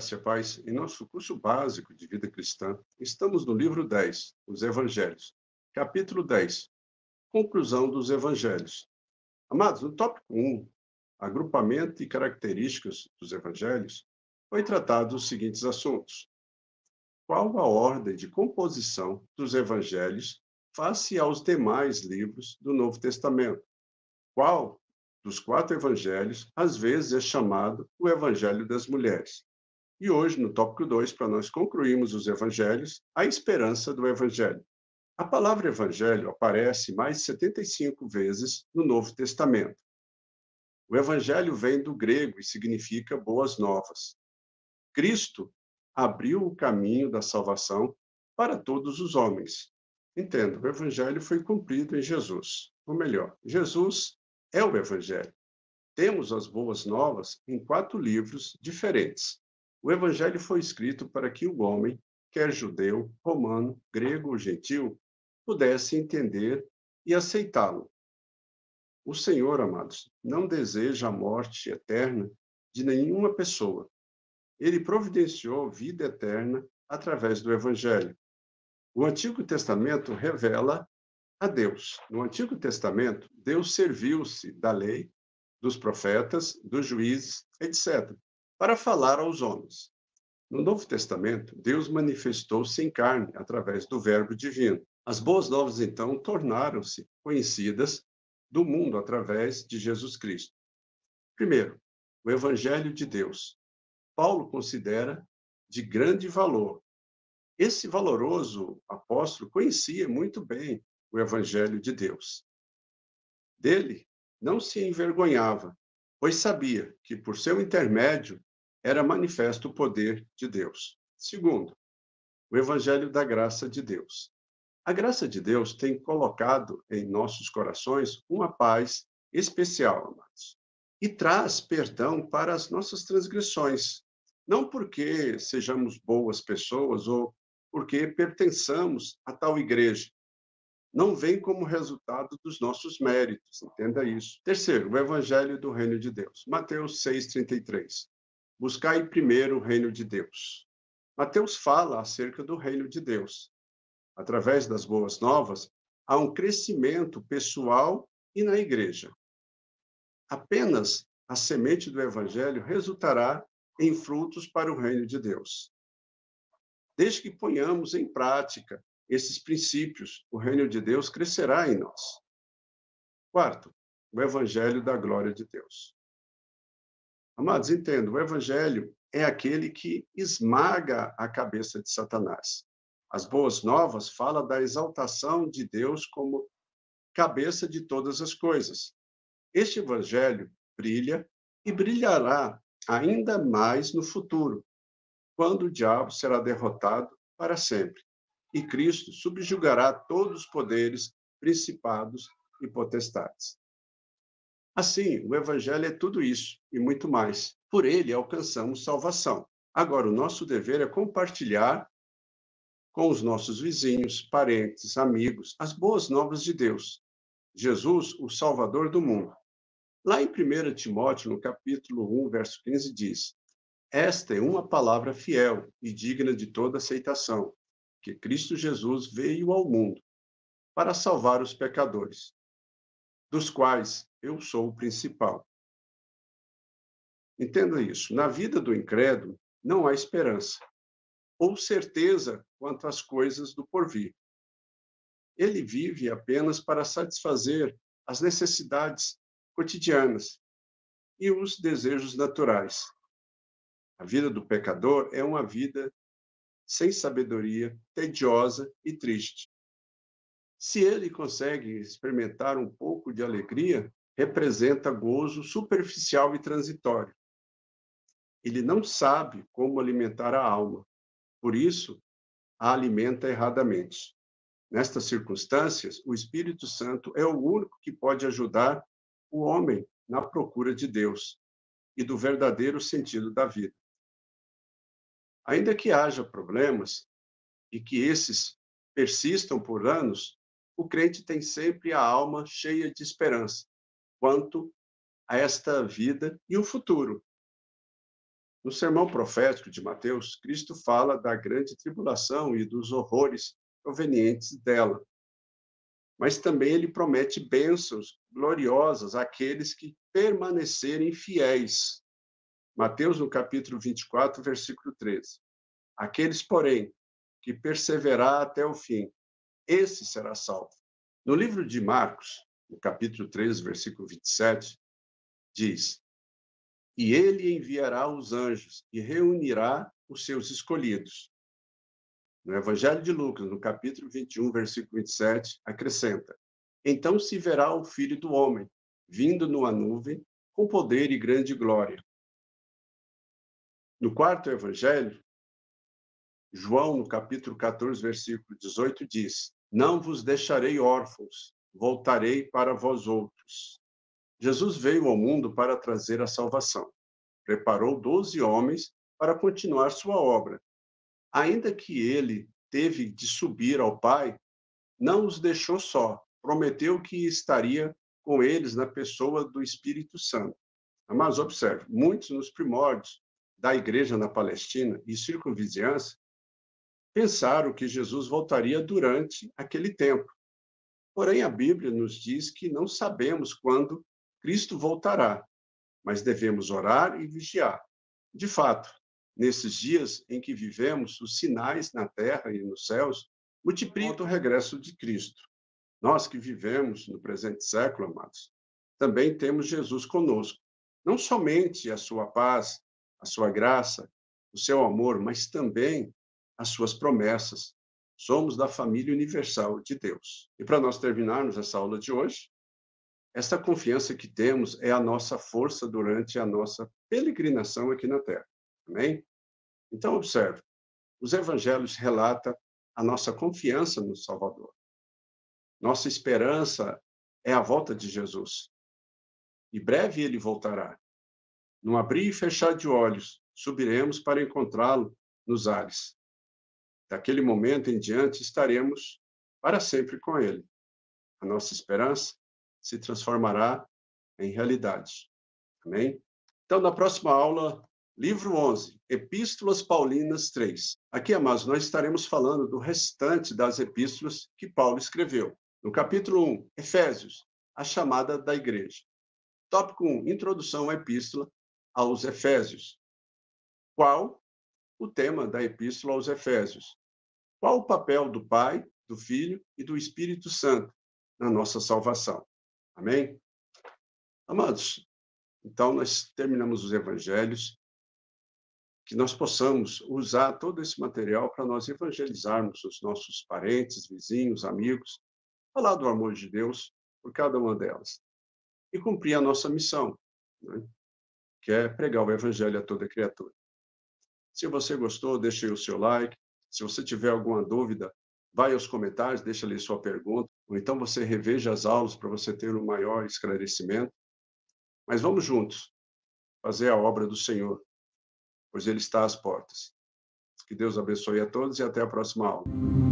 graça e a paz. Em nosso curso básico de vida cristã, estamos no livro 10, os Evangelhos. Capítulo 10, conclusão dos Evangelhos. Amados, no tópico 1, agrupamento e características dos Evangelhos, foi tratado os seguintes assuntos. Qual a ordem de composição dos Evangelhos face aos demais livros do Novo Testamento? Qual dos 4 Evangelhos, às vezes, é chamado o Evangelho das Mulheres? E hoje, no tópico 2, para nós concluirmos os evangelhos, a esperança do evangelho. A palavra evangelho aparece mais de 75 vezes no Novo Testamento. O evangelho vem do grego e significa boas novas. Cristo abriu o caminho da salvação para todos os homens. Entenda, o evangelho foi cumprido em Jesus. Ou melhor, Jesus é o evangelho. Temos as boas novas em 4 livros diferentes. O Evangelho foi escrito para que o homem, quer judeu, romano, grego ou gentil, pudesse entender e aceitá-lo. O Senhor, amados, não deseja a morte eterna de nenhuma pessoa. Ele providenciou vida eterna através do Evangelho. O Antigo Testamento revela a Deus. No Antigo Testamento, Deus serviu-se da lei, dos profetas, dos juízes, etc., para falar aos homens. No Novo Testamento, Deus manifestou-se em carne através do Verbo divino. As boas novas, então, tornaram-se conhecidas do mundo através de Jesus Cristo. Primeiro, o Evangelho de Deus. Paulo considera de grande valor. Esse valoroso apóstolo conhecia muito bem o Evangelho de Deus. Dele não se envergonhava, pois sabia que, por seu intermédio, era manifesto o poder de Deus. Segundo, o Evangelho da graça de Deus. A graça de Deus tem colocado em nossos corações uma paz especial, amados, e traz perdão para as nossas transgressões, não porque sejamos boas pessoas ou porque pertençamos a tal igreja. Não vem como resultado dos nossos méritos, entenda isso. Terceiro, o Evangelho do Reino de Deus. Mateus 6,33. Buscai primeiro o reino de Deus. Mateus fala acerca do reino de Deus. Através das boas novas, há um crescimento pessoal e na igreja. Apenas a semente do Evangelho resultará em frutos para o reino de Deus. Desde que ponhamos em prática esses princípios, o reino de Deus crescerá em nós. Quarto, o Evangelho da glória de Deus. Amados, entendam, o Evangelho é aquele que esmaga a cabeça de Satanás. As boas novas falam da exaltação de Deus como cabeça de todas as coisas. Este Evangelho brilha e brilhará ainda mais no futuro, quando o diabo será derrotado para sempre e Cristo subjugará todos os poderes, principados e potestades. Assim, o Evangelho é tudo isso e muito mais. Por ele alcançamos salvação. Agora, o nosso dever é compartilhar com os nossos vizinhos, parentes, amigos, as boas novas de Deus. Jesus, o Salvador do mundo. Lá em 1 Timóteo, no capítulo 1, verso 15, diz: Esta é uma palavra fiel e digna de toda aceitação, que Cristo Jesus veio ao mundo para salvar os pecadores, dos quais eu sou o principal. Entenda isso. Na vida do incrédulo, não há esperança ou certeza quanto às coisas do porvir. Ele vive apenas para satisfazer as necessidades cotidianas e os desejos naturais. A vida do pecador é uma vida sem sabedoria, tediosa e triste. Se ele consegue experimentar um pouco de alegria, representa gozo superficial e transitório. Ele não sabe como alimentar a alma, por isso a alimenta erradamente. Nestas circunstâncias, o Espírito Santo é o único que pode ajudar o homem na procura de Deus e do verdadeiro sentido da vida. Ainda que haja problemas e que esses persistam por anos, o crente tem sempre a alma cheia de esperança quanto a esta vida e o futuro. No sermão profético de Mateus, Cristo fala da grande tribulação e dos horrores provenientes dela, mas também ele promete bênçãos gloriosas àqueles que permanecerem fiéis. Mateus, no capítulo 24, versículo 13. Aqueles, porém, que perseverar até o fim, esse será salvo. No livro de Marcos, no capítulo 13, versículo 27, diz: E ele enviará os anjos e reunirá os seus escolhidos. No Evangelho de Lucas, no capítulo 21, versículo 27, acrescenta: Então se verá o Filho do Homem, vindo numa nuvem, com poder e grande glória. No quarto Evangelho, João, no capítulo 14, versículo 18, diz: Não vos deixarei órfãos, voltarei para vós outros. Jesus veio ao mundo para trazer a salvação. Preparou 12 homens para continuar sua obra. Ainda que ele teve de subir ao Pai, não os deixou só. Prometeu que estaria com eles na pessoa do Espírito Santo. Mas observe, muitos nos primórdios da igreja na Palestina e circunvizinhança pensaram que Jesus voltaria durante aquele tempo. Porém, a Bíblia nos diz que não sabemos quando Cristo voltará, mas devemos orar e vigiar. De fato, nesses dias em que vivemos, os sinais na terra e nos céus multiplicam o regresso de Cristo. Nós que vivemos no presente século, amados, também temos Jesus conosco. Não somente a sua paz, a sua graça, o seu amor, mas também as suas promessas. Somos da família universal de Deus. E para nós terminarmos essa aula de hoje, esta confiança que temos é a nossa força durante a nossa peregrinação aqui na Terra. Amém? Então, observe, os evangelhos relatam a nossa confiança no Salvador. Nossa esperança é a volta de Jesus. E breve ele voltará. Num abrir e fechar de olhos, subiremos para encontrá-lo nos ares. Daquele momento em diante, estaremos para sempre com ele. A nossa esperança se transformará em realidade. Amém? Então, na próxima aula, livro 11, Epístolas Paulinas 3. Aqui, amados, nós estaremos falando do restante das epístolas que Paulo escreveu. No capítulo 1, Efésios, a chamada da igreja. Tópico 1, Introdução à Epístola aos Efésios. Qual o tema da Epístola aos Efésios? Qual o papel do Pai, do Filho e do Espírito Santo na nossa salvação? Amém? Amados, então nós terminamos os evangelhos, que nós possamos usar todo esse material para nós evangelizarmos os nossos parentes, vizinhos, amigos, falar do amor de Deus por cada uma delas e cumprir a nossa missão, né? Que é pregar o evangelho a toda criatura. Se você gostou, deixe aí o seu like. Se você tiver alguma dúvida, vai aos comentários, deixa ali sua pergunta, ou então você reveja as aulas para você ter um maior esclarecimento. Mas vamos juntos fazer a obra do Senhor, pois Ele está às portas. Que Deus abençoe a todos e até a próxima aula.